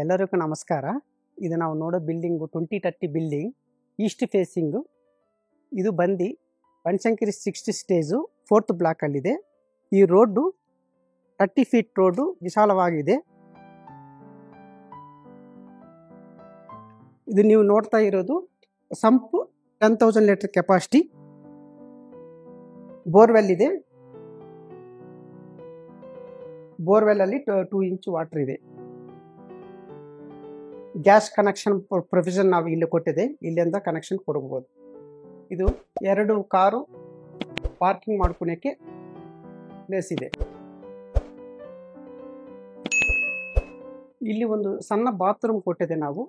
ಎಲ್ಲರಿಗೂ ನಮಸ್ಕಾರ. ಇದು ನಾವು ನೋಡೋ ಬಿಲ್ಡಿಂಗು 2030 ಬಿಲ್ಡಿಂಗ್, ಈಸ್ಟ್ ಫೇಸಿಂಗು. ಇದು ಬಂದು ಬನಶಂಕರಿ 60 ಸ್ಟೇಜು 4th ಬ್ಲಾಕಲ್ಲಿದೆ. ಈ ರೋಡು 30 ಫೀಟ್ ರೋಡು ವಿಶಾಲವಾಗಿದೆ. ಇದು ನೀವು ನೋಡ್ತಾ ಇರೋದು ಸಂಪು 10,000 ಲೀಟರ್ ಕೆಪಾಸಿಟಿ. ಬೋರ್ವೆಲ್ ಇದೆ. ಬೋರ್ವೆಲ್ಲಲ್ಲಿ 2 ಇಂಚ್ ವಾಟರ್ ಇದೆ. ಗ್ಯಾಸ್ ಕನೆಕ್ಷನ್ ಪ್ರೊವಿಷನ್ ನಾವು ಇಲ್ಲಿ ಕೊಟ್ಟಿದೆ. ಇಲ್ಲಿಂದ ಕನೆಕ್ಷನ್ ಕೊಡಬಹುದು. ಇದು 2 ಕಾರು ಪಾರ್ಕಿಂಗ್ ಮಾಡ್ಕೊಳಕ್ಕೆ ಪ್ಲೇಸ್ ಇದೆ. ಇಲ್ಲಿ ಒಂದು ಸಣ್ಣ ಬಾತ್ರೂಮ್ ಕೊಟ್ಟಿದೆ. ನಾವು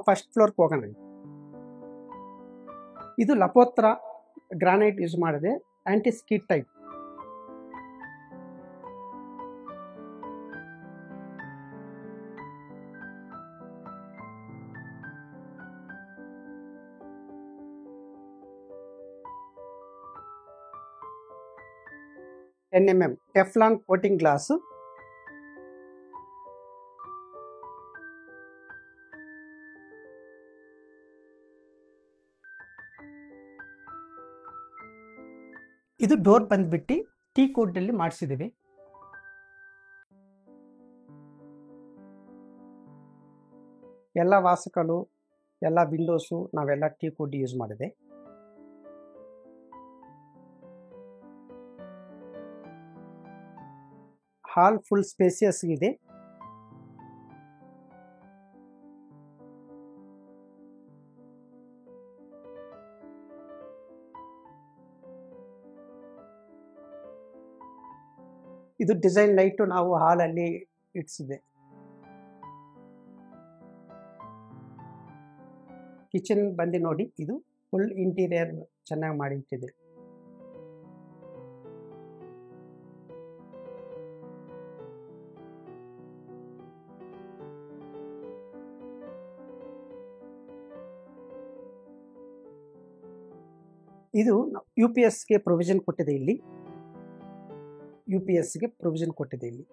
ಫಸ್ಟ್ ಫ್ಲೋರ್ಗೆ ಹೋಗೋಣ. ಇದು ಲಪೋತ್ರ ಗ್ರಾನೈಟ್ ಯೂಸ್ ಮಾಡಿದೆ, anti skid type. NMM Teflon coating glass. ಇದು ಡೋರ್ ಬಂದ್ಬಿಟ್ಟು ಟೀ ಕೋಡ್ನಲ್ಲಿ ಮಾಡಿಸಿದ್ದೀವಿ. ಎಲ್ಲ ವಾಸಕಲು ಎಲ್ಲ ವಿಂಡೋಸು ನಾವೆಲ್ಲ ಟೀ ಕೋಡ್ ಯೂಸ್ ಮಾಡಿದೆ. ಹಾಲ್ ಫುಲ್ ಸ್ಪೇಸಿಯಸ್ ಇದೆ. ಇದು ಡಿಸೈನ್ ಲೈಟು ನಾವು ಹಾಲಲ್ಲಿ ಇಡ್ಸಿದೆ. ಕಿಚನ್ ಬಂದು ನೋಡಿ, ಇದು ಫುಲ್ ಇಂಟೀರಿಯರ್ ಚೆನ್ನಾಗಿ ಮಾಡಿ ಇಟ್ಟಿದೆ. ಇದು UPSಗೆ ಪ್ರೊವಿಷನ್ ಕೊಟ್ಟಿದೆ. ಇಲ್ಲಿ UPSಗೆ ಪ್ರೊವಿಷನ್ ಕೊಟ್ಟಿದೆ. ಇಲ್ಲಿ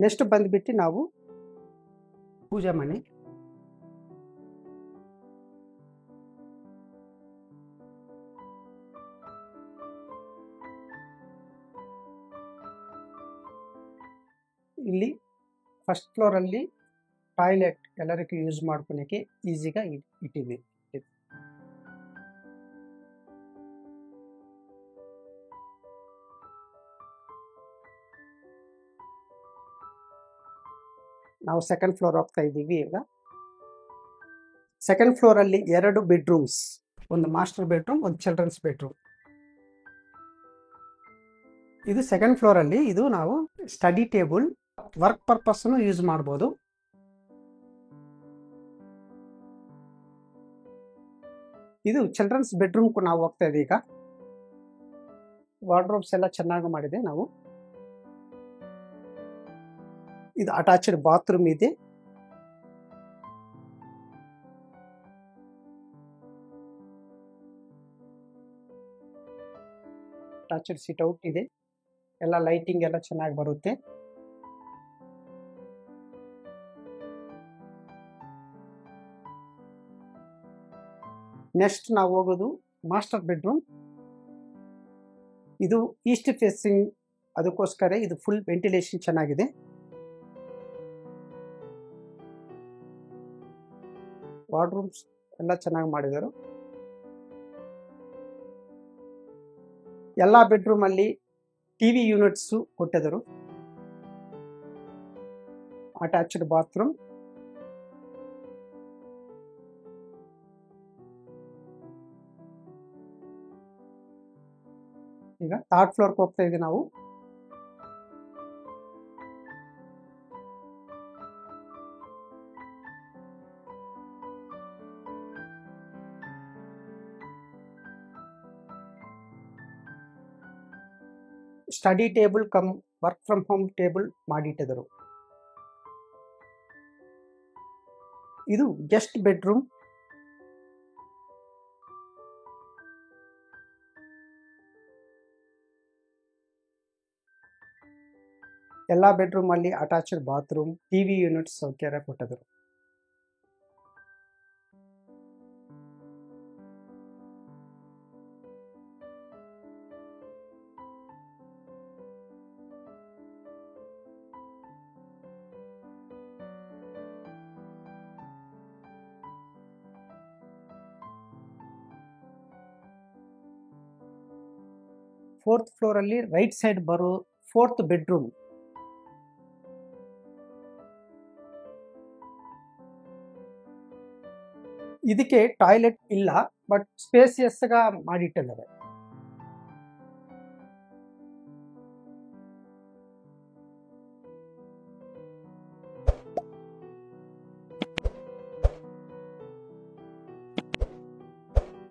ನೆಕ್ಸ್ಟ್ ಬಂದ್ಬಿಟ್ಟು ನಾವು ಪೂಜಾ ಮನೆ. ಇಲ್ಲಿ ಫಸ್ಟ್ ಫ್ಲೋರಲ್ಲಿ ಟಾಯ್ಲೆಟ್ ಎಲ್ಲರಿಗೂ ಯೂಸ್ ಮಾಡ್ಕೊಳಕ್ಕೆ ಈಸಿగా ಇಟ್ಟಿದೆ. ನಾವು ಸೆಕೆಂಡ್ ಫ್ಲೋರ್ ಹೋಗ್ತಾ ಇದ್ದೀವಿ. ಈಗ ಸೆಕೆಂಡ್ ಫ್ಲೋರಲ್ಲಿ 2 ಬೆಡ್ರೂಮ್ಸ್, ಒಂದು ಮಾಸ್ಟರ್ ಬೆಡ್ರೂಮ್, ಒಂದು ಚಿಲ್ಡ್ರನ್ಸ್ ಬೆಡ್ರೂಮ್. ಇದು ಸೆಕೆಂಡ್ ಫ್ಲೋರಲ್ಲಿ ಇದು ನಾವು ಸ್ಟಡಿ ಟೇಬಲ್, ವರ್ಕ್ ಪರ್ಪಸ್ನು ಯೂಸ್ ಮಾಡ್ಬೋದು. ಇದು ಚಿಲ್ಡ್ರನ್ಸ್ ಬೆಡ್ರೂಮ್ ನಾವು ಹೋಗ್ತಾ ಇದ್ದೀವಿ. ಈಗ ವಾರ್ಡ್ರೋಬ್ಸ್ ಎಲ್ಲ ಚೆನ್ನಾಗಿ ಮಾಡಿದೆ ನಾವು. ಇದು ಅಟ್ಯಾಚ್ಡ್ ಬಾತ್ರೂಮ್ ಇದೆ. ಅಟ್ಯಾಚ್ಡ್ ಸಿಟ್ ಔಟ್ ಇದೆ. ಎಲ್ಲ ಲೈಟಿಂಗ್ ಎಲ್ಲ ಚೆನ್ನಾಗಿ ಬರುತ್ತೆ. ನೆಕ್ಸ್ಟ್ ನಾವು ಹೋಗೋದು ಮಾಸ್ಟರ್ ಬೆಡ್ರೂಮ್. ಇದು ಈಸ್ಟ್ ಫೇಸಿಂಗ್, ಅದಕ್ಕೋಸ್ಕರ ಇದು ಫುಲ್ ವೆಂಟಿಲೇಷನ್ ಚೆನ್ನಾಗಿದೆ. ವಾರ್ಡ್ರೂಮ್ಸ್ ಎಲ್ಲ ಚೆನ್ನಾಗಿ ಮಾಡಿದರು. ಎಲ್ಲ ಬೆಡ್ರೂಮ್ ಅಲ್ಲಿ ಟಿವಿ ಯೂನಿಟ್ಸ್ ಕೊಟ್ಟಿದ್ದರು. Attached bathroom. ಈಗ 3rd ಫ್ಲೋರ್ಗೆ ಹೋಗ್ತಾ ಇದ್ದೀವಿ ನಾವು. Study table cum work from home table ಮಾಡಿಟ್ಟಿದ್ದರು. ಇದು ಗೆಸ್ಟ್ ಬೆಡ್ರೂಮ್. ಎಲ್ಲ ಬೆಡ್ರೂಮ್ ಅಲ್ಲಿ ಅಟ್ಯಾಚ್ಡ್ ಬಾತ್ರೂಮ್, ಟಿವಿ ಯೂನಿಟ್ ಸೌಕರ್ಯ ಕೊಟ್ಟಿದ್ರು. ಫೋರ್ತ್ ಫ್ಲೋರ್ ಅಲ್ಲಿ ರೈಟ್ ಸೈಡ್ ಬರೋ ಫೋರ್ತ್ ಬೆಡ್ರೂಮ್. ಇದಕ್ಕೆ ಟಾಯ್ಲೆಟ್ ಇಲ್ಲ, ಬಟ್ ಸ್ಪೇಸಿಯಸ್ గా ಮಾಡಿಟ್ಟಿದ್ದಾರೆ.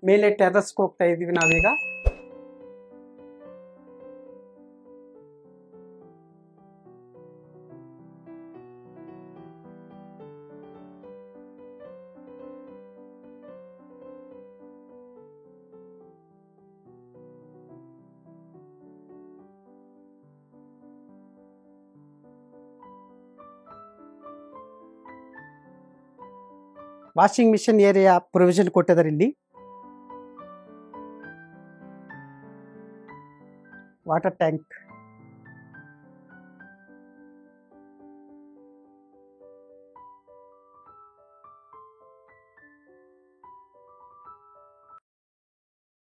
ಮೇಲೆ ಟೆರಸ್ಗೆ ಹೋಗ್ತಾ ಇದೀವಿ ನಾವೀಗ. ವಾಷಿಂಗ್ ಮಿಷನ್ ಏರಿಯಾ ಪ್ರೊವಿಷನ್ ಕೊಟ್ಟಿದ್ದಾರೆ ಇಲ್ಲಿ. Water tank